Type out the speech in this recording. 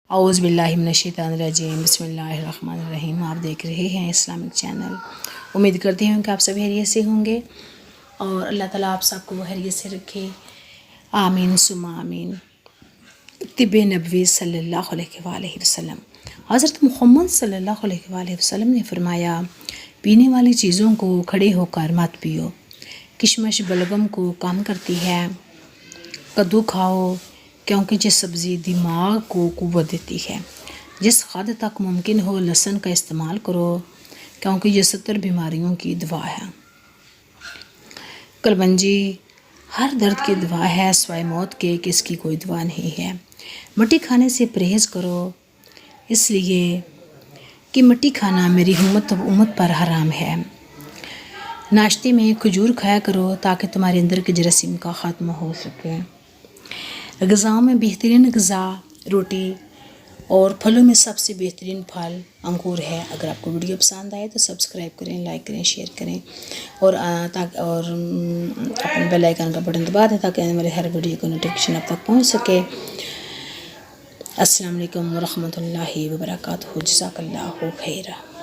اعوذ باللہ من الشیطان الرجیم، بسم اللہ الرحمن الرحیم۔ آپ دیکھ رہے ہیں اسلامک چینل۔ امید کرتی ہوں کہ آپ سب خیریت سے ہوں گے اور اللہ تعالیٰ آپ سب کو خیریت سے رکھے، آمین ثم آمین۔ طب نبوی صلی اللہ علیہ وآلہ وسلم، حضرت محمد صلی اللہ علیہ وآلہ وسلم نے فرمایا، پینے والی چیزوں کو کھڑے ہو کر مت پیو، کشمش بلغم کو کم کرتی ہے۔ کدو کھاؤ کیونکہ یہ سبزی دماغ کو قوت دیتی ہے۔ جس حد تک ممکن ہو لہسن کا استعمال کرو کیونکہ یہ 70 بیماریوں کی دوا ہے۔ کلونجی ہر درد کی دوا ہے سوائے موت کے کہ اس کی کوئی دوا نہیں ہے۔ مٹی کھانے سے پرہیز کرو اس لیے کہ مٹی کھانا میری امت پر حرام ہے۔ ناشتے میں کھجور کھایا کرو تاکہ تمہارے اندر کے جراثیم کا خاتمہ ہو سکے۔ غذاؤں میں بہترین غذا روٹی اور پھلوں میں سب سے بہترین پھل انگور ہے۔ اگر آپ کو ویڈیو پسند آئے تو سبسکرائب کریں، لائک کریں، شیئر کریں اور اپنے بیل آئیکن کا بٹن دبا دیں تاکہ میرے ہر ویڈیو کا نوٹیفیکیشن آپ تک پہنچ سکے۔ السلام علیکم ورحمۃ اللہ وبرکاتہ۔ جزاک اللہ خیرہ۔